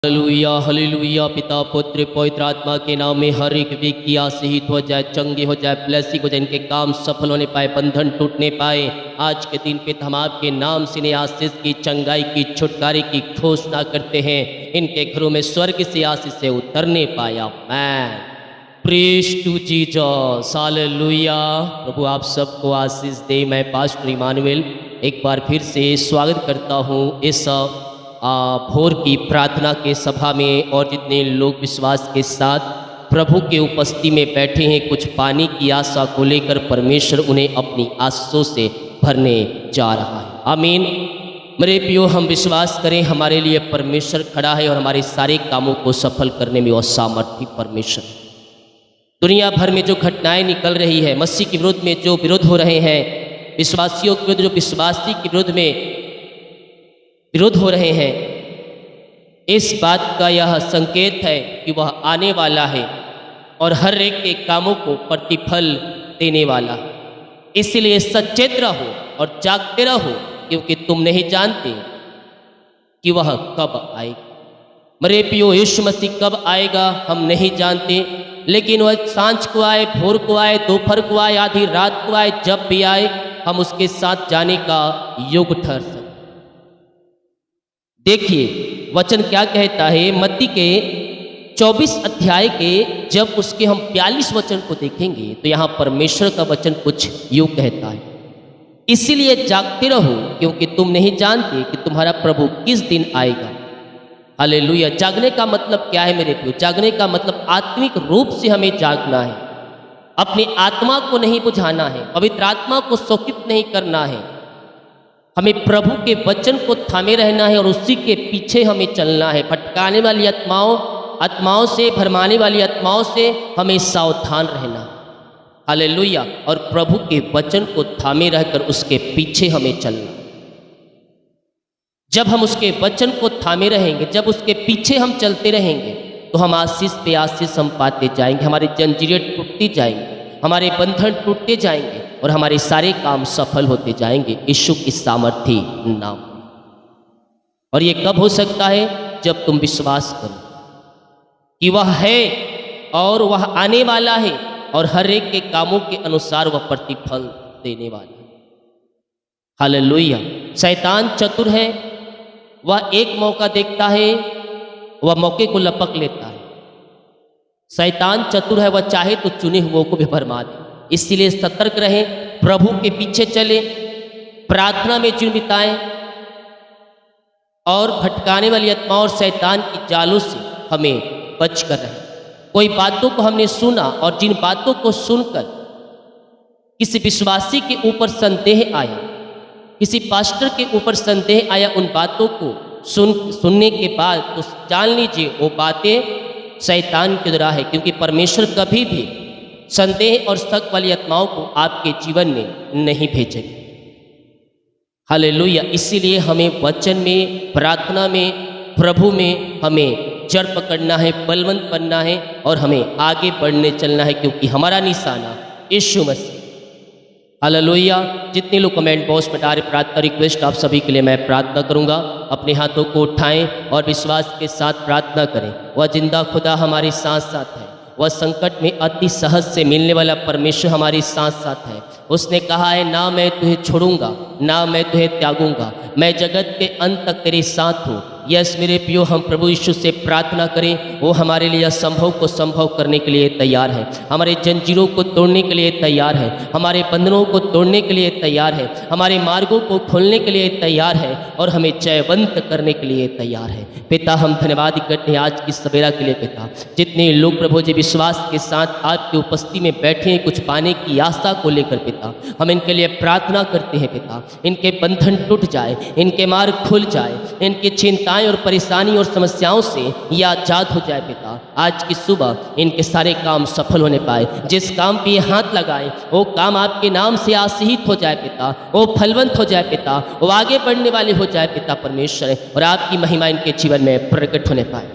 Hallelujah hallelujah. पिता पुत्र पवित्र आत्मा के नाम में हर एक व्यक्ति आशीषित हो जाए, चंगे हो जाए, ब्लेसिंग हो जाए, इनके काम सफल होने पाए, बंधन टूटने पाए। आज के दिन पे हम आपके नाम से इन्हें आशीष की, चंगाई की, छुटकारे की घोषणा करते हैं। इनके घरों में स्वर्ग से आशीष से उतरने पाया। Man praise to Jesus, hallelujah. प्रभु आप सबको आशीष दे। मैं पास्टर इमानुएल एक बार फिर से स्वागत करता हूँ इस भोर की प्रार्थना के सभा में। और जितने लोग विश्वास के साथ प्रभु के उपस्थिति में बैठे हैं, कुछ पाने की आशा को लेकर परमेश्वर उन्हें अपनी आशीषों से भरने जा रहा है। आमीन। मेरे प्रियो, हम विश्वास करें हमारे लिए परमेश्वर खड़ा है और हमारे सारे कामों को सफल करने में वह सामर्थ्य परमेश्वर। दुनिया भर में जो घटनाएं निकल रही है, मसीह के विरुद्ध में जो विरोध हो रहे हैं, विश्वासियों के विरुद्ध जो विश्वासी के विरुद्ध में विरोध हो रहे हैं, इस बात का यह संकेत है कि वह आने वाला है और हर एक के कामों को प्रतिफल देने वाला है। इसलिए सचेत रहो और जागते रहो, क्योंकि तुम नहीं जानते कि वह कब आएगा। मेरे प्रियो, यीशु मसीह कब आएगा हम नहीं जानते, लेकिन वह सांझ को आए, भोर को आए, दोपहर को आए, आधी रात को आए, जब भी आए हम उसके साथ जाने का योग ठहर सकते। देखिए वचन क्या कहता है, मत्ती के 24 अध्याय के जब उसके हम 42 वचन को देखेंगे तो यहाँ परमेश्वर का वचन कुछ यूं कहता है, इसीलिए जागते रहो क्योंकि तुम नहीं जानते कि तुम्हारा प्रभु किस दिन आएगा। हालेलुया। जागने का मतलब क्या है मेरे प्रियो? जागने का मतलब आत्मिक रूप से हमें जागना है, अपनी आत्मा को नहीं बुझाना है, पवित्र आत्मा को शोकित नहीं करना है। हमें प्रभु के वचन को थामे रहना है और उसी के पीछे हमें चलना है। भटकाने वाली आत्माओं से, भरमाने वाली आत्माओं से हमें सावधान रहना। हालेलुया। और प्रभु के वचन को थामे रहकर उसके पीछे हमें चलना। जब हम उसके वचन को थामे रहेंगे, जब उसके पीछे हम चलते रहेंगे, तो हम आशीष पे आशीष हम पाते जाएंगे, हमारी जंजीरें टूटती जाएंगी, हमारे बंधन टूटते जाएंगे और हमारे सारे काम सफल होते जाएंगे यीशु की सामर्थी नाम। और ये कब हो सकता है? जब तुम विश्वास करो कि वह है और वह आने वाला है और हर एक के कामों के अनुसार वह प्रतिफल देने वाला है। हालेलुया। शैतान चतुर है, वह एक मौका देखता है, वह मौके को लपक लेता है। शैतान चतुर है, वह चाहे तो चुने हुओं को भी भरमा दे। इसलिए सतर्क रहें, प्रभु के पीछे चले, प्रार्थना में जीवन बिताएं और भटकाने वाली आत्माओं और शैतान की जालों से हमें बच कर रहें। कोई बातों को हमने सुना और जिन बातों को सुनकर किसी विश्वासी के ऊपर संदेह आया, किसी पास्टर के ऊपर संदेह आया, उन बातों को सुनने के बाद तो जान लीजिए वो बातें शैतान के द्वारा है, क्योंकि परमेश्वर कभी भी संदेह और शक वाली आत्माओं को आपके जीवन में नहीं भेजेंगे। हालेलुया। इसीलिए हमें वचन में, प्रार्थना में, प्रभु में हमें जड़ पकड़ना है, बलवंत बनना है और हमें आगे बढ़ने चलना है, क्योंकि हमारा निशाना यीशु मसीह। हालेलुया। जितने लोग कमेंट बॉक्स में डाले प्रार्थना रिक्वेस्ट, आप सभी के लिए मैं प्रार्थना करूंगा। अपने हाथों को उठाएं और विश्वास के साथ प्रार्थना करें। वह जिंदा खुदा हमारे साथ साथ है, वह संकट में अति सहज से मिलने वाला परमेश्वर हमारे साथ साथ है। उसने कहा है, ना मैं तुझे छोड़ूंगा, ना मैं तुझे त्यागूंगा, मैं जगत के अंत तक तेरे साथ हूँ। यस मेरे प्रियो, हम प्रभु यीशु से प्रार्थना करें, वो हमारे लिए असंभव को संभव करने के लिए तैयार है, हमारे जंजीरों को तोड़ने के लिए तैयार है, हमारे बंधनों को तोड़ने के लिए तैयार है, हमारे मार्गों को खोलने के लिए तैयार है और हमें जयवंत करने के लिए तैयार है। पिता, हम धन्यवाद करते हैं आज की सवेरा के लिए। पिता, जितने लोग प्रभु जी विश्वास के साथ आपकी उपस्थिति में बैठे हैं, कुछ पाने की आशा को लेकर, पिता हम इनके लिए प्रार्थना करते हैं। पिता, इनके बंधन टूट जाए, इनके मार्ग खुल जाए, इनकी चिंताएं और परेशानी और समस्याओं से ये आजाद हो जाए। पिता, आज की सुबह इनके सारे काम सफल होने पाए। जिस काम पे ये हाथ लगाए वो काम आपके नाम से आशीषित हो जाए। पिता, वो फलवंत हो जाए। पिता, वो आगे बढ़ने वाले हो जाए। पिता परमेश्वर, और आपकी महिमा इनके जीवन में प्रकट होने पाए।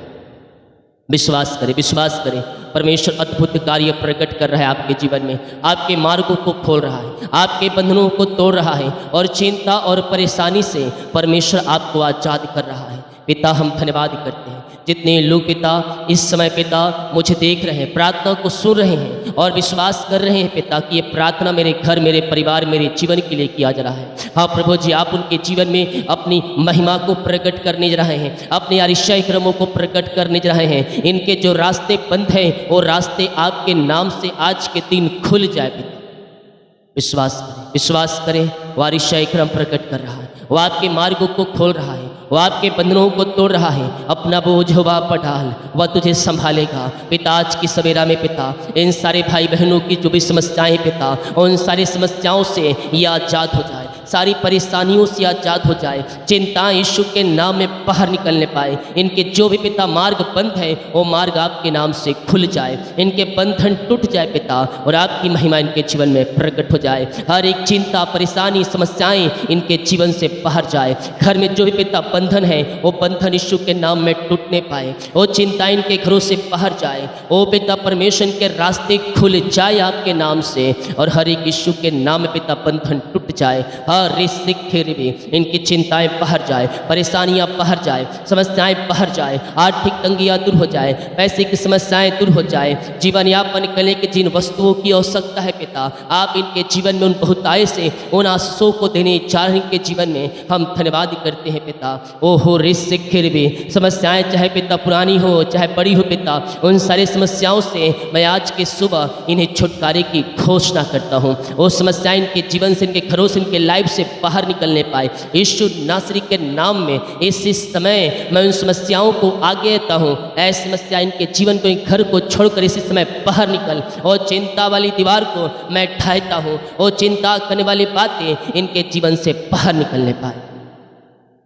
विश्वास करें, विश्वास करें, परमेश्वर अद्भुत कार्य प्रकट कर रहा है आपके जीवन में, आपके मार्गों को खोल रहा है, आपके बंधनों को तोड़ रहा है और चिंता और परेशानी से परमेश्वर आपको आजाद कर रहा है। पिता, हम धन्यवाद करते हैं जितने लोग पिता इस समय पिता मुझे देख रहे हैं, प्रार्थना को सुन रहे हैं और विश्वास कर रहे हैं पिता कि ये प्रार्थना मेरे घर, मेरे परिवार, मेरे जीवन के लिए किया जा रहा है। हाँ प्रभु जी, आप उनके जीवन में अपनी महिमा को प्रकट करने जा रहे हैं, अपने अरिशय क्रमों को प्रकट करने जा रहे हैं। इनके जो रास्ते बंद हैं वो रास्ते आपके नाम से आज के दिन खुल जाए पिता। विश्वास करें, वो अरिशय क्रम प्रकट कर रहा है, वो आपके मार्गों को खोल रहा है, वो आपके बंधनों को तोड़ रहा है। अपना बोझ वह पर डाल, वह तुझे संभालेगा। पिता आज की सवेरा में पिता इन सारे भाई बहनों की जो भी समस्याएं पिता, उन सारी समस्याओं से ये आज़ाद हो जाए, सारी परेशानियों से आज़ाद हो जाए, चिंताएं यीशु के नाम में बाहर निकलने पाए। इनके जो भी पिता मार्ग बंद है वो मार्ग आपके नाम से खुल जाए, इनके बंधन टूट जाए पिता, और आपकी महिमा इनके जीवन में प्रकट हो जाए। हर एक चिंता, परेशानी, समस्याएं इनके जीवन से बाहर जाए। घर में जो भी पिता बंधन है वो बंधन यीशु के नाम में टूटने पाए, वो चिंता इनके घरों से बाहर जाए। ओ पिता परमेश्वर के रास्ते खुल जाए आपके नाम से, और हर एक यीशु के नाम में पिता बंधन टूट जाए। भी इनकी चिंताएं बाहर जाए, परेशानियां बाहर जाए, समस्याएं बाहर जाए, आर्थिक तंगियां दूर हो जाए, पैसे की समस्याएं दूर हो जाए। जीवन यापन करने के जिन वस्तुओं की आवश्यकता है पिता, आप इनके जीवन में उन बहुतायत से उन आशीषों को देने चाह रहे के जीवन में हम धन्यवाद करते हैं पिता। ओहो भी समस्याएं चाहे पिता पुरानी हो चाहे बड़ी हो पिता, उन सारी समस्याओं से मैं आज के सुबह इन्हें छुटकारे की घोषणा करता हूँ। वो समस्याएं इनके जीवन से, इनके घरों से, इनके लाइफ से बाहर निकलने पाए। यीशु नासरी के नाम में इस समय मैं उन समस्याओं को आगे देता हूँ। ऐसी समस्या इनके जीवन को, घर को छोड़कर इसी समय बाहर निकल, और चिंता वाली दीवार को मैं ढाता हूँ। और चिंता करने वाली बातें इनके जीवन से बाहर निकलने पाए।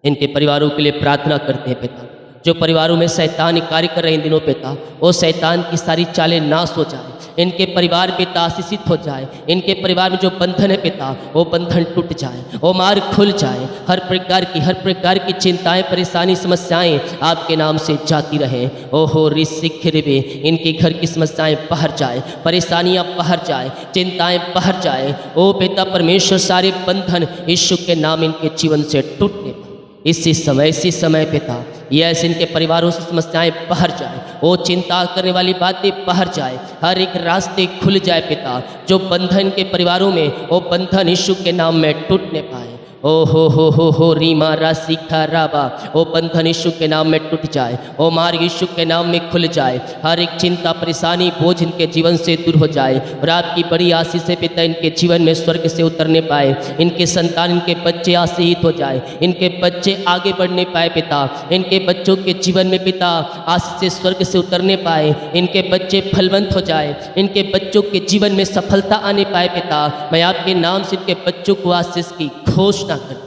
इनके परिवारों के लिए प्रार्थना करते हैं पिता, जो परिवारों में शैतान कार्य कर रहे हैं दिनों पिता, वो शैतान की सारी चालें नाश हो जाए, इनके परिवार पिता आशीषित हो जाए। इनके परिवार में जो बंधन है पिता, वो बंधन टूट जाए, वो मार्ग खुल जाए। हर प्रकार की चिंताएं, परेशानी, समस्याएं आपके नाम से जाती रहें। ओहो ऋषिखिरबे, इनके घर की समस्याएं बाहर जाए, परेशानियां बाहर जाए, चिंताएं बाहर जाए। ओ पिता परमेश्वर, सारे बंधन यीशु के नाम इनके जीवन से टूटने पाए। इसी समय पिता, ये ऐसे इनके परिवारों से समस्याएं बाहर जाए, वो चिंता करने वाली बातें बाहर जाए, हर एक रास्ते खुल जाए पिता। जो बंधन के परिवारों में, वो बंधन यीशु के नाम में टूटने पाए। ओ हो रीमा राशि राबा, वो बंधन यीशु के नाम में टूट जाए, वो मार्ग यीशु के नाम में खुल जाए। हर एक चिंता, परेशानी, बोझ इनके जीवन से दूर हो जाए, और आपकी बड़ी आशीष से पिता इनके जीवन में स्वर्ग से उतरने पाए। इनके संतान, इनके बच्चे आशीषित हो जाए, इनके बच्चे आगे बढ़ने पाए पिता। इनके बच्चों के जीवन में पिता आशीष से स्वर्ग से उतरने पाए, इनके बच्चे फलवंत हो जाए, इनके बच्चों के जीवन में सफलता आने पाए पिता। मैं आपके नाम से इनके बच्चों को आशीष की घोषणा करता,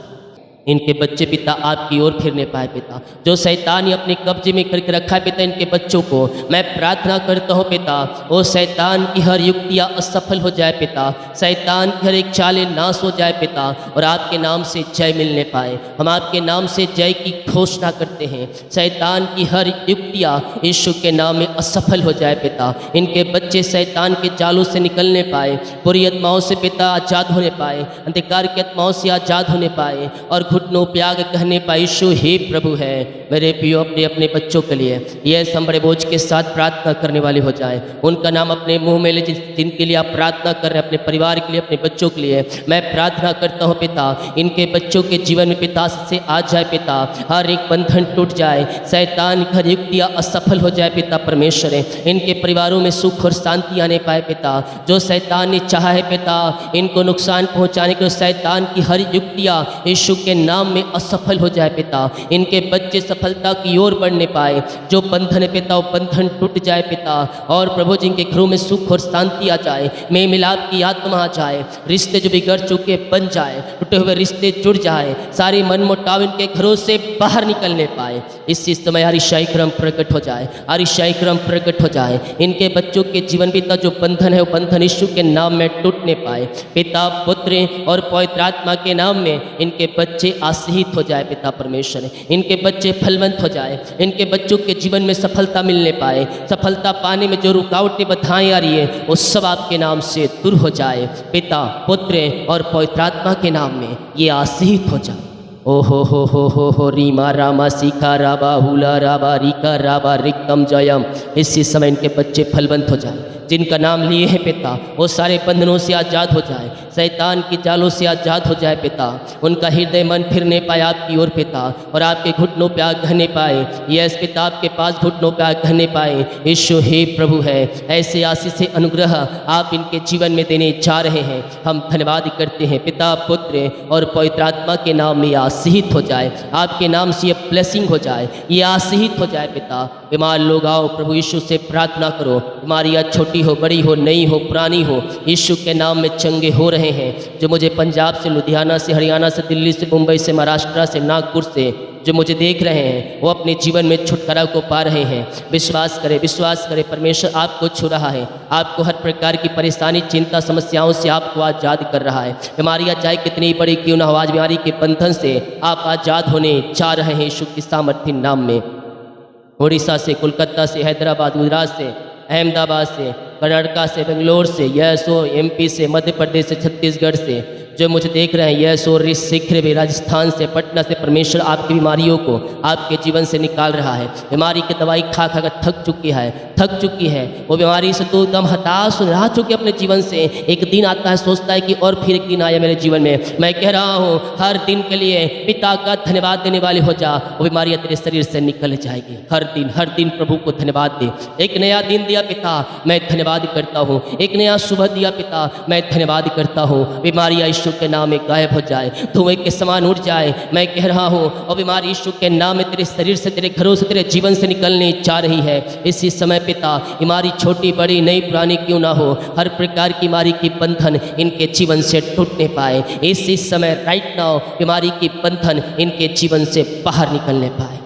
इनके बच्चे पिता आपकी ओर फिरने पाए पिता। जो शैतान ने अपने कब्जे में करके रखा है पिता इनके बच्चों को, मैं प्रार्थना करता हूँ पिता, वो शैतान की हर युक्तियाँ असफल हो जाए पिता, शैतान की हर एक चालें नाश हो जाए पिता, और आपके नाम से जय मिलने पाए। हम आपके नाम से जय की घोषणा करते हैं। शैतान की हर युक्तियाँ यीशु के नाम में असफल हो जाए पिता। इनके बच्चे शैतान के जालों से निकलने पाए, बुरी आत्माओं से पिता आज़ाद होने पाए, अंधकार की आत्माओं से आज़ाद होने पाए, और घुटनों पे आग कहने पाए यीशु ही प्रभु है। मेरे प्रियो, अपने अपने बच्चों के लिए ये बड़े बोझ के साथ प्रार्थना करने वाले हो जाए। उनका नाम अपने मुंह में ले, जिनके लिए आप प्रार्थना कर रहे हैं, अपने परिवार के लिए, अपने बच्चों के लिए मैं प्रार्थना करता हूँ पिता। इनके बच्चों के जीवन में पिता से आ जाए पिता, हर एक बंधन टूट जाए, शैतान की हर युक्तियाँ असफल हो जाए पिता परमेश्वर। इनके परिवारों में सुख और शांति आने पाए पिता। जो शैतान ने चाहा है पिता इनको नुकसान पहुँचाने के, शैतान की हर युक्तियाँ यीशु के नाम में असफल हो जाए पिता। इनके बच्चे सफलता की ओर बढ़ने पाए। जो बंधन है पिता, वो बंधन टूट जाए पिता, और प्रभु जी के घरों में सुख और शांति आ जाए, मेल मिलाप की आत्मा आ जाए, रिश्ते जो बिगड़ चुके बन जाए, टूटे हुए रिश्ते जुड़ जाए, सारे मनमुटाव इनके घरों से बाहर निकलने पाए। इसी समय अरिशय क्रम प्रकट हो जाए, अरिशय क्रम प्रकट हो जाए। इनके बच्चों के जीवन पिता जो बंधन है, वो बंधन यीशु के नाम में टूटने पाए पिता। पुत्र और पवित्र आत्मा के नाम में इनके बच्चे आशीषित हो जाए पिता परमेश्वर। इनके बच्चे फलवंत हो जाए, इनके बच्चों के जीवन में सफलता मिलने पाए। सफलता पाने में जो रुकावटें बाधाएं आ रही है, वो सब आपके नाम से दूर हो जाए पिता, पुत्र और पवित्र आत्मा के नाम में ये आशीषित हो जाए। ओ हो रीमा रामा सीखा राबा हुला राबा रिका राबा रिकम जयम। इसी समय इनके बच्चे फलवंत हो जाए, जिनका नाम लिए हैं पिता वो सारे बंधनों से आज़ाद हो जाए, शैतान की जालों से आज़ाद हो जाए पिता। उनका हृदय मन फिरने पाए आपकी ओर पिता, और आपके घुटनों पे आग कहने पाए। यस पिता, आपके पास घुटनों पे आग कहने पाए। यीशु हे प्रभु है, ऐसे आशीष से अनुग्रह आप इनके जीवन में देने जा रहे हैं। हम धन्यवाद करते हैं पिता, पुत्र और पवित्र आत्मा के नाम में आशीषित हो जाए। आपके नाम से ये ब्लेसिंग हो जाए, ये आशीषित हो जाए पिता। बीमार लोग आओ प्रभु यीशु से प्रार्थना करो, बीमारियाँ छोटी हो बड़ी हो नई हो पुरानी हो, यीशु के नाम में चंगे हो रहे हैं। जो मुझे पंजाब से, लुधियाना से, हरियाणा से, दिल्ली से, मुंबई से, महाराष्ट्र से, नागपुर से जो मुझे देख रहे हैं वो अपने जीवन में छुटकारा को पा रहे हैं। विश्वास करें, विश्वास करें, परमेश्वर आपको छू रहा है। आपको हर प्रकार की परेशानी, चिंता, समस्याओं से आपको आज़ाद कर रहा है। बीमारियाँ चाहे कितनी बड़ी क्यों ना हो, आज बीमारी के बंधन से आप आज़ाद होने चाह रहे हैं यीशु के सामर्थ्य नाम में। उड़ीसा से, कोलकाता से, हैदराबाद, गुजरात से, अहमदाबाद से, कर्नाटका से, बेंगलोर से, यस एमपी से, मध्य प्रदेश से, छत्तीसगढ़ से जो मुझे देख रहे हैं, यस और शीघ्र भी राजस्थान से, पटना से, परमेश्वर आपकी बीमारियों को आपके जीवन से निकाल रहा है। बीमारी की दवाई खा खा कर थक चुकी है वो बीमारी से तो एकदम हताश रह चुके अपने जीवन से। एक दिन आता है, सोचता है कि और फिर एक दिन आया मेरे जीवन में। मैं कह रहा हूँ हर दिन के लिए पिता का धन्यवाद देने वाले हो जा, वो बीमारियाँ तेरे शरीर से निकल जाएगी। हर दिन प्रभु को धन्यवाद दे। एक नया दिन दिया पिता, मैं धन्यवाद करता हूँ। एक नया सुबह दिया पिता, मैं धन्यवाद करता हूँ। बीमारियाँ यीशु के नाम में गायब हो जाए, धुएं के समान उड़ जाए। मैं कह रहा हूँ और बीमारी यीशु के नाम में तेरे शरीर से, तेरे घरों से, तेरे जीवन से निकलने जा रही है। इसी समय पिता, बीमारी छोटी बड़ी नई पुरानी क्यों ना हो, हर प्रकार की बीमारी की बंधन इनके जीवन से टूटने पाए। इसी समय राइट नाउ बीमारी की बंधन इनके जीवन से बाहर निकलने पाए।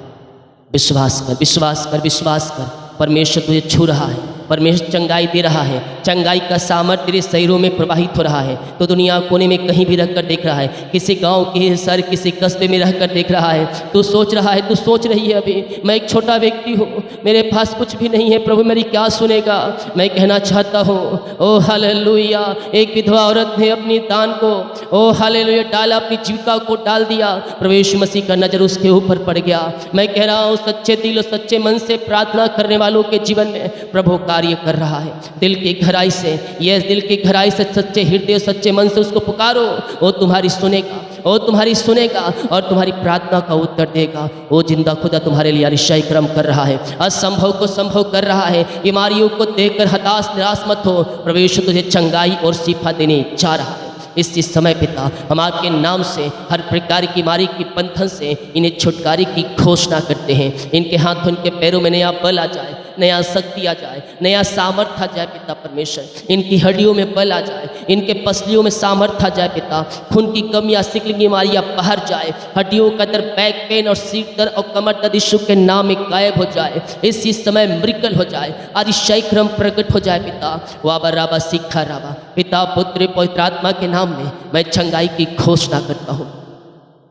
विश्वास कर, विश्वास कर, विश्वास कर। परमेश्वर तुझे छू रहा है, परमेश्वर चंगाई दे रहा है। चंगाई का सामर्थ्य तेरे शरीरों में प्रवाहित हो रहा है। तो दुनिया कोने में कहीं भी रहकर देख रहा है, किसी गांव के शहर, किसी कस्बे में रहकर देख रहा है। तू सोच रहा है, तू सोच रही है अभी मैं एक छोटा व्यक्ति हूँ, मेरे पास कुछ भी नहीं है, प्रभु मेरी क्या सुनेगा। मैं कहना चाहता हूँ ओ हालेलुया, एक विधवा औरत ने अपनी दान को ओ हालेलुया डाला, अपनी जीविका को डाल दिया। प्रभु यीशु मसीह का नजर उसके ऊपर पड़ गया। मैं कह रहा हूँ सच्चे दिल और सच्चे मन से प्रार्थना करने वालों के जीवन में प्रभु कार्य कर रहा है। दिल की गहराई से, यह दिल की गहराई से, सच्चे हृदय, सच्चे मन से उसको पुकारो, वो तुम्हारी सुनेगा, वो तुम्हारी सुनेगा और तुम्हारी प्रार्थना का उत्तर देगा। वो जिंदा खुदा तुम्हारे लिए अतिशय कर्म कर रहा है, असंभव को संभव कर रहा है। बीमारियों को देखकर हताश निराश मत हो, प्रभु यीशु तुझे चंगाई और शिफा देने जा रहा है। इसी समय पिता, हम आपके नाम से हर प्रकार की बीमारी की बंधन से इन्हें छुटकारे की घोषणा करते हैं। इनके हाथों, इनके पैरों में नया बल आ जाए, नया शक्ति आ जाए, नया सामर्थ्य आ जाए पिता परमेश्वर। इनकी हड्डियों में बल आ जाए, इनके पसलियों में सामर्थ्य आ जाए पिता। खून की कमी या सिकल की बीमारियाँ बाहर जाए, हड्डियों का दर्द, बैक पेन और सीट दर्द और कमर दर्द यीशु के नाम में गायब हो जाए। इसी समय मिरेकल हो जाए, अतिशय क्रम प्रकट हो जाए पिता। वाबा राबा सीखा राबा, पिता पुत्र पवित्र आत्मा के नाम में मैं चंगाई की घोषणा करता हूँ।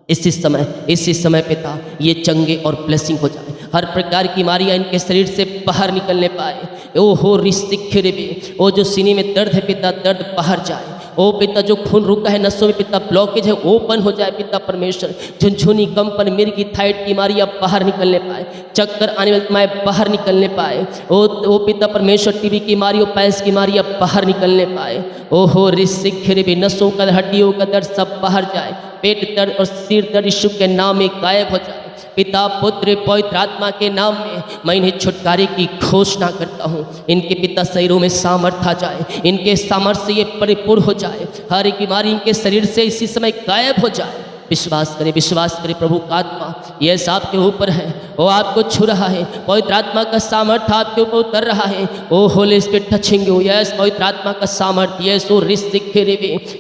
इसी समय पिता, ये चंगे और ब्लेसिंग हो जाए। हर प्रकार की बीमारियाँ इनके शरीर से बाहर निकलने पाए। ओ हो रिश्तिखिर भी, वो जो सीने में दर्द है पिता, दर्द बाहर जाए। ओ पिता, जो खून रुका है नसों में पिता, ब्लॉकेज है, ओपन हो जाए पिता परमेश्वर। झुनझुनी, कंपन, मिर्गी, थायराइड की बीमारियाँ बाहर निकलने पाए, चक्कर आने वाली बीमारियाँ बाहर निकलने पाए। ओ पिता परमेश्वर, टीबी की बीमारियों, पैस की बीमारियाँ बाहर निकलने पाए। ओ हो रिश्तिखिर भी, नसों का, हड्डियों का दर्द सब बाहर जाए। पेट दर्द और सिर दर्द यीशु के नाम में गायब हो जाए। पिता पुत्र पवित्र आत्मा के नाम में मैं इन्हें छुटकारे की घोषणा करता हूँ। इनके पिता शरीरों में सामर्थ्य आ जाए, इनके सामर्थ्य से ये परिपूर्ण हो जाए। हर एक बीमारी इनके शरीर से इसी समय गायब हो जाए। विश्वास करें, विश्वास करें। प्रभु का आत्मा यस आपके ऊपर है, वो आपको छू रहा है। पवित्र आत्मा का सामर्थ्य आपके ऊपर उतर रहा है। O holy spirit touching you, yes पवित्र आत्मा का सामर्थ्य, यस ओ रिश्तिखिर।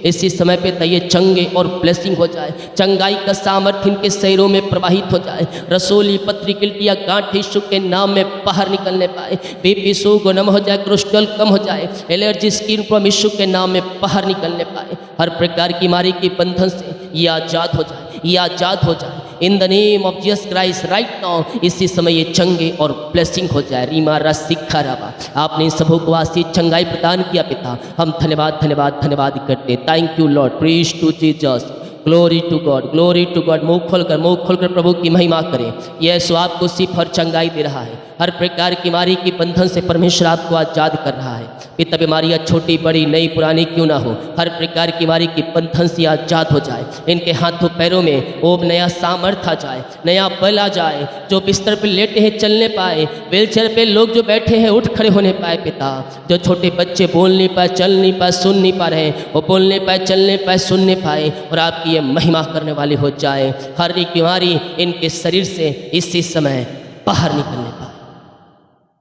इसी समय पे ये चंगे और ब्लेसिंग हो जाए। चंगाई का सामर्थ्य इनके शरीरों में प्रवाहित हो जाए। रसोली, पथरी, गिल्टियाँ, गांठ यीशु के नाम में बाहर निकलने पाए। बीपी शुगर नम हो जाए, कोलेस्ट्रॉल कम हो जाए, एलर्जी, स्किन प्रॉब्लम यीशु के नाम में बाहर निकलने पाए। हर प्रकार की बीमारी के बंधन से ये आजाद हो जाए, ये आजाद हो जाए। In the name of Jesus Christ right now, इसी समय ये चंगे और ब्लेसिंग हो जाए। रीमा रा सिखा राबा, आपने इन सबों को आशीष चंगाई प्रदान किया पिता। हम धन्यवाद धन्यवाद धन्यवाद करते। Thank you lord, praise to Jesus. Glory to God. मुंह खोलकर प्रभु की महिमा करें। यीशु आपको सिर्फ और चंगाई दे रहा है। हर प्रकार की बीमारी के बंधन से परमेश्वर आपको आज़ाद कर रहा है। पिता, बीमारियाँ छोटी बड़ी नई पुरानी क्यों ना हो, हर प्रकार की बीमारी के बंधन से आज़ाद हो जाए। इनके हाथों पैरों में वो नया सामर्थ्य आ जाए, नया बल आ जाए। जो बिस्तर पर लेटे हैं चलने पाए, व्हीलचेयर पे लोग जो बैठे हैं उठ खड़े होने पाए। पिता, जो छोटे बच्चे बोल नहीं पाए, चल नहीं पाए, सुन नहीं पा रहे, वो बोल नहीं पाए, चल नहीं पाए, सुन नहीं पाए, और आपकी ये महिमा करने वाली हो जाए। हर एक बीमारी इनके शरीर से इसी समय बाहर निकलने पाए।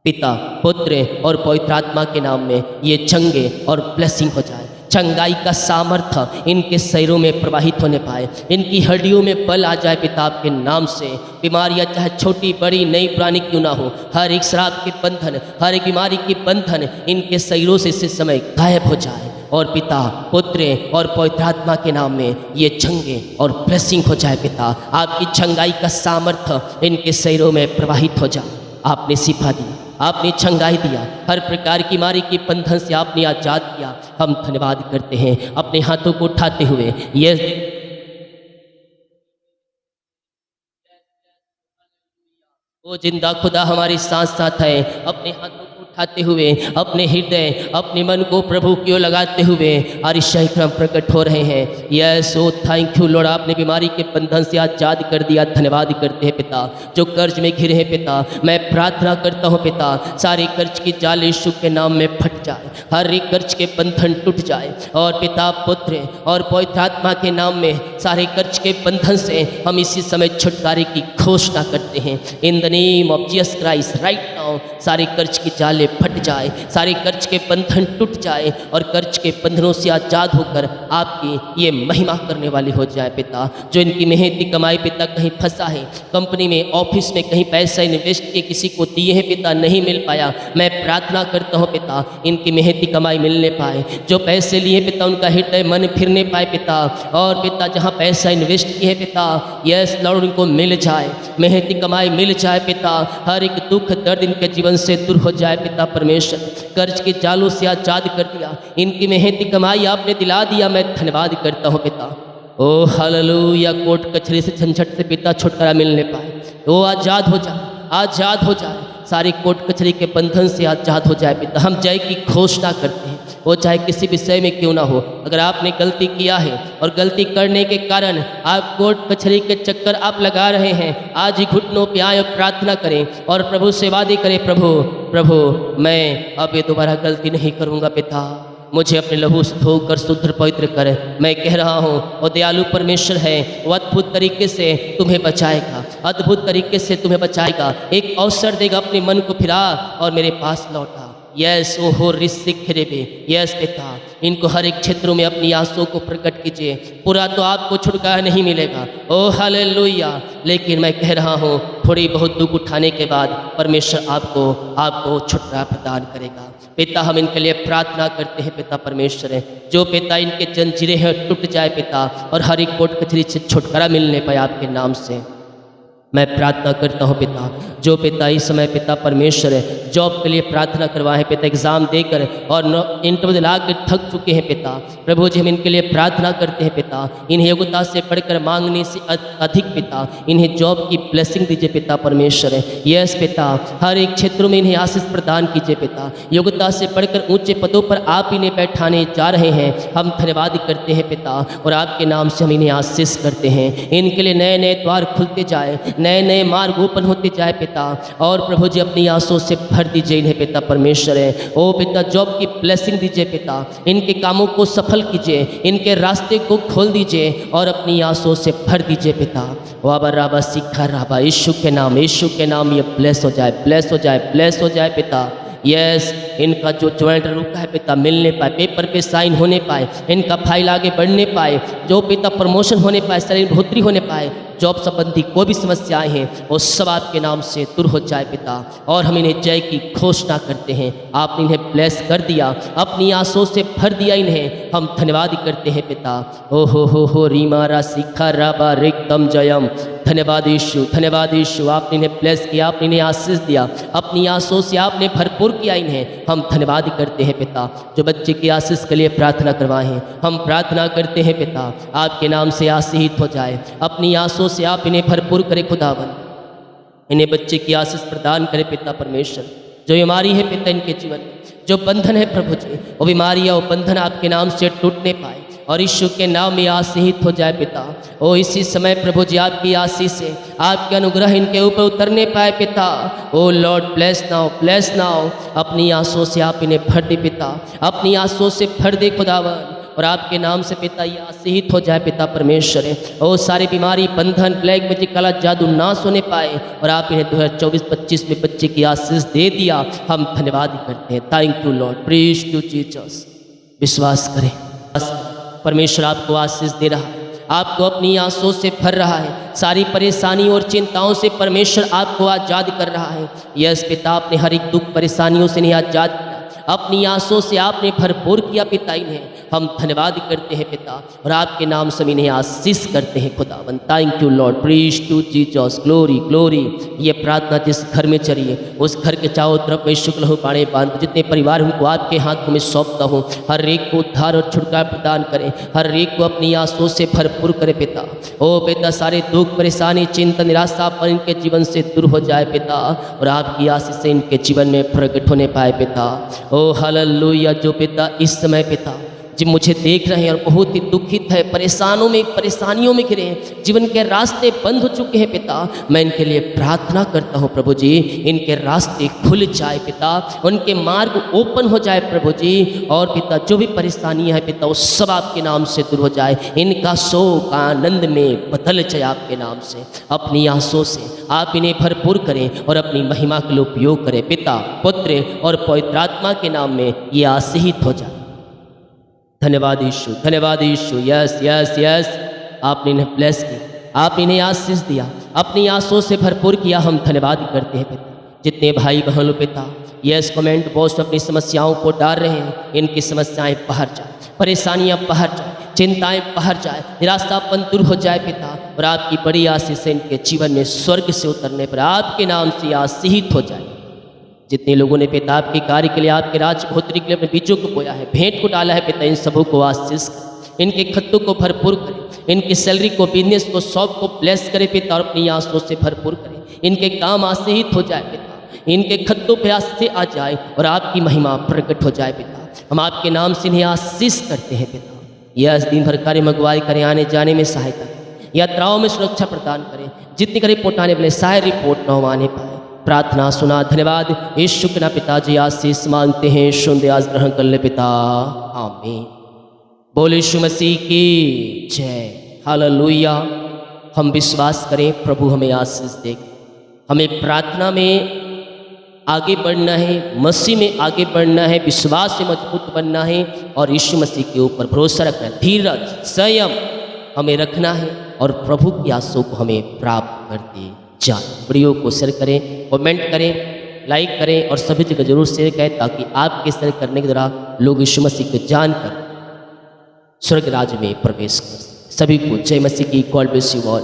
पिता, पुत्र और पवित्र आत्मा के नाम में ये चंगे और ब्लेसिंग हो जाए। चंगाई का सामर्थ्य इनके शरीरों में प्रवाहित होने पाए, इनकी हड्डियों में बल आ जाए। पिता, आपके नाम से बीमारियां चाहे छोटी बड़ी नई पुरानी क्यों ना हो, हर एक शराब के बंधन, हर एक बीमारी के बंधन इनके शरीरों से इस समय गायब हो जाए। और पिता, पुत्र और पवित्र आत्मा के नाम में ये चंगे और ब्लेसिंग हो जाए। पिता, आपकी चंगाई का सामर्थ्य इनके शरीरों में प्रवाहित हो जाए। आपने शिफा दी, आपने चंगाई दिया, हर प्रकार की बीमारी के बंधन से आपने आजाद किया। हम धन्यवाद करते हैं। अपने हाथों को उठाते हुए ये वो जिंदा खुदा हमारे साथ साथ है। अपने हाथों को उठाते हुए अपने हृदय अपने मन को प्रभु की ओर लगाते हुए अतिशय क्रम प्रकट हो रहे हैं। Yes, oh thank you lord, आपने बीमारी के बंधन से आजाद कर दिया। धन्यवाद करते हैं पिता। जो कर्ज में घिरे हैं पिता, मैं प्रार्थना करता हूँ पिता, सारे कर्ज की जाल यीशु के नाम में फट जाए, हर एक कर्ज के बंधन टूट जाए। और पिता, पुत्र और पवित्र आत्मा के नाम में सारे कर्ज के बंधन से हम इसी समय छुटकारे की घोषणा करते हैं। In the name of Jesus Christ right now सारे कर्ज की जाले फट जाए, सारे कर्ज के बंधन टूट जाए और कर्ज के बंधनों से आज़ाद होकर आपकी ये महिमा करने वाली हो जाए। पिता, जो इनकी मेहनती कमाई पिता कहीं फंसा है, कंपनी में ऑफिस में कहीं पैसा इन्वेस्ट किए किसी को दिए हैं पिता, नहीं मिल पाया, मैं प्रार्थना करता हूँ पिता इनकी मेहनती कमाई मिलने पाए। जो पैसे लिए पिता उनका हृदय मन फिरने पाए पिता, और पिता जहाँ पैसा इन्वेस्ट किए पिता, यस लॉर्ड उनको मिल जाए, मेहनती कमाई मिल जाए पिता। हर एक दुख दर्द इनके जीवन से दूर हो जाए पिता परमेश्वर। कर्ज के जालों से आजाद कर दिया, इनकी मेहनती कमाई आपने दिला दिया, मैं धन्यवाद करता हूँ पिता। ओ हालेलुया, कोर्ट कचहरी से झंझट से पिता छुटकारा मिलने पाए, वो आज़ाद हो जाए, आज़ाद हो जाए, सारी कोर्ट कचहरी के बंधन से आज़ाद हो जाए पिता। हम जय की घोषणा करते हैं, वो चाहे किसी विषय में क्यों ना हो। अगर आपने गलती किया है और गलती करने के कारण आप कोर्ट कचहरी के चक्कर आप लगा रहे हैं, आज ही घुटनों पे आए और प्रार्थना करें और प्रभु से वादे करें, प्रभु मैं अब ये दोबारा गलती नहीं करूँगा पिता, मुझे अपने लहू से धोकर शुद्ध पवित्र कर। मैं कह रहा हूँ वो दयालु परमेश्वर है, वो अद्भुत तरीके से तुम्हें बचाएगा, अद्भुत तरीके से तुम्हें बचाएगा, एक अवसर देगा, अपने मन को फिरा और मेरे पास लौटा। यस ओ हो ऋषिक रेबे, यस पिता, इनको हर एक क्षेत्रों में अपनी आंसुओं को प्रकट कीजिए। पूरा तो आपको छुटकारा नहीं मिलेगा, ओ हालेलुया, लेकिन मैं कह रहा हूँ थोड़ी बहुत दुख उठाने के बाद परमेश्वर आपको छुटकारा प्रदान करेगा। पिता, हम इनके लिए प्रार्थना करते हैं पिता परमेश्वर है, जो पिता इनके जंजीरें हैं टूट जाए पिता, और हर एक कोर्ट कचहरी से छुटकारा मिलने पाए आपके नाम से। मैं प्रार्थना करता हूँ पिता, जो पिता इस समय पिता परमेश्वर है जॉब के लिए प्रार्थना करवाए हैं पिता, एग्ज़ाम देकर और इंटरव्यू दिला कर थक चुके हैं पिता, प्रभु जी हम इनके लिए प्रार्थना करते हैं पिता, इन्हें योग्यता से बढ़कर मांगने से अधिक पिता इन्हें जॉब की ब्लेसिंग दीजिए पिता परमेश्वर है। यस पिता, हर एक क्षेत्रों में इन्हें आशीष प्रदान कीजिए पिता, योग्यता से बढ़कर ऊंचे पदों पर आप इन्हें बैठाने जा रहे हैं। हम धन्यवाद करते हैं पिता, और आपके नाम से हम इन्हें आशीष करते हैं। इनके लिए नए नए द्वार खुलते जाए, नए नए मार्ग ओपन होते जाए पिता, और प्रभु जी अपनी आंसुओं से भर दीजिए इन्हें पिता परमेश्वर है। ओ पिता, जॉब की ब्लेसिंग दीजिए पिता, इनके कामों को सफल कीजिए, इनके रास्ते को खोल दीजिए और अपनी आंसुओं से भर दीजिए पिता। वाबा राबा सिखा राबा, यीशु के नाम ये ब्लेस हो जाए, ब्लेस हो जाए, ब्लेस हो जाए पिता। यस, इनका जो ज्वाइंट रुका है पिता मिलने पाए, पेपर पे साइन होने पाए, इनका फाइल आगे बढ़ने पाए, जो पिता प्रमोशन होने पाए, शरीर बढ़ोतरी होने पाए, जॉब संबंधी कोई भी समस्याएं हैं वो सब आपके नाम से दूर हो जाए पिता। और हम इन्हें जय की घोषणा करते हैं। आपने इन्हें ब्लेस कर दिया, अपनी आंसुओं से भर दिया इन्हें, हम धन्यवाद करते हैं पिता। ओ हो रीमा रा सिखा राबा रिक्तम जयम। धन्यवाद यीशु, धन्यवाद यीशु। आपने इन्हें ब्लेस किया, आपने इन्हें आशीष दिया, अपनी आंसुओं से आपने भरपूर किया इन्हें, हम धन्यवाद करते हैं पिता। जो बच्चे की आशीष के लिए प्रार्थना करवाए हैं, हम प्रार्थना करते हैं पिता आपके नाम से आशीषित हो जाए, अपनी आंसुओं से आप इन्हें भरपूर करें खुदावन, इन्हें बच्चे की आशीष प्रदान करें पिता परमेश्वर। जो बीमारी है पिता इनके जीवन में, जो बंधन है प्रभु जी, वो बीमारी या वो बंधन आपके नाम से टूटने पाए और यीशु के नाम में आशीषित हो जाए पिता। ओ इसी समय प्रभु जी आपकी आशीष से, आपके अनुग्रह इनके ऊपर उतरने पाए पिता। O Lord bless now, bless now. अपनी आंसुओं से आप इन्हें भर दे पिता, अपनी आंसुओं से भर दे खुदावन, और आपके नाम से पिता ये आशीषित हो जाए पिता परमेश्वर। ओ सारी बीमारी, बंधन, ब्लैक मैजिक, काला जादू नाश होने पाए और आप इन्हें 2024-25 में बच्चे की आशीष दे दिया, हम धन्यवाद करते हैं। Thank you lord, praise to Jesus. विश्वास करें परमेश्वर आपको आशीष दे रहा है, आपको अपनी आंसुओं से भर रहा है, सारी परेशानी और चिंताओं से परमेश्वर आपको आज़ाद कर रहा है। यस पिता, आपने हर एक दुख परेशानियों से नहीं आज़ाद किया, अपनी आंसुओं से आपने भरपूर किया पिता इन्हें, हम धन्यवाद करते हैं पिता और आपके नाम से इन्हें आशीष करते हैं खुदावन। Thank you lord, praise to Jesus, glory glory. ये प्रार्थना जिस घर में चली है उस घर के चारों तरफ में शुक्ल हो बाणे बांध, जितने परिवार उनको आपके हाथ में सौंपता हूँ, हर एक को उद्धार और छुटकारा प्रदान करें, हर एक को अपनी आंसुओं से भरपूर करे पिता। ओ पिता, सारे दुख परेशानी चिंता निराशा पर इनके जीवन से दूर हो जाए पिता और आपकी आशीष से इनके जीवन में प्रकट होने पाए पिता। ओ हालेलुया। जो पिता इस समय पिता जो मुझे देख रहे हैं और बहुत ही दुखित है, परेशानियों में घिरे हैं, जीवन के रास्ते बंद हो चुके हैं पिता, मैं इनके लिए प्रार्थना करता हूँ प्रभु जी, इनके रास्ते खुल जाए पिता, उनके मार्ग ओपन हो जाए प्रभु जी। और पिता जो भी परेशानियाँ हैं पिता वो सब आपके नाम से दूर हो जाए, इनका शोक आनंद में बदल जाए आपके नाम से। अपनी आंसुओं से आप इन्हें भरपूर करें और अपनी महिमा के लिए उपयोग करें पिता, पुत्र और पवित्र आत्मा के नाम में ये आशीषित हो जाए। धन्यवाद यीशु, धन्यवाद यीशु। यस यस यस, आपने इन्हें ब्लेस किया, आपने इन्हें आशीष दिया, अपनी आंसुओं से भरपूर किया, हम धन्यवाद करते हैं पिता। जितने भाई बहनों पिता यस कमेंट बॉक्स में अपनी समस्याओं को डाल रहे हैं, इनकी समस्याएं बाहर जाए, परेशानियां बाहर जाए, चिंताएं बाहर जाए, निराशापन दूर हो जाए पिता और आपकी बड़ी आशीष से इनके जीवन में स्वर्ग से उतरने पर आपके नाम से आशीषित हो जाए। जितने लोगों ने पिता आपके कार्य के लिए, आपके राज भोत्री के लिए अपने बीजों को बोया है, भेंट को डाला है पिता, इन सबों को आशीष करें, इनके खत्तों को भरपूर करें, इनकी सैलरी को, बिजनेस को, शॉप को ब्लेस करे पिता और अपनी आंसुओं से भरपूर करें, इनके काम आशीषित हो जाए पिता, इनके खत्तों पे आशीष आ जाए और आपकी महिमा प्रकट हो जाए पिता। हम आपके नाम से इन्हें आशीष करते हैं पिता। यह दिन भर कार्य मंगवाई करें, आने जाने में सहायता करें, यात्राओं में सुरक्षा प्रदान करें, जितनी का रिपोर्ट आने वाले सारे रिपोर्ट न आने पाए। प्रार्थना सुना, धन्यवाद यीशु के नाम पिताजी आशीष मांगते हैं, सुन आज ग्रहण कर ले पिता, आमीन। बोले यीशु मसीह की जय, हालेलुया। हम विश्वास करें प्रभु हमें आशीष देगा, हमें प्रार्थना में आगे बढ़ना है, मसीह में आगे बढ़ना है, विश्वास से मजबूत बनना है और यीशु मसीह के ऊपर भरोसा रखना है, धीरज संयम हमें रखना है और प्रभु की आशीषों को हमें प्राप्त करते जाए। वीडियो को शेयर करें, कमेंट करें, लाइक करें और सभी जगह जरूर शेयर करें ताकि आपके शेयर करने के द्वारा लोग यीशु मसीह को जानकर स्वर्ग राज्य में प्रवेश कर सकें। सभी को जय मसीह की, गॉड ब्लेस यू ऑल।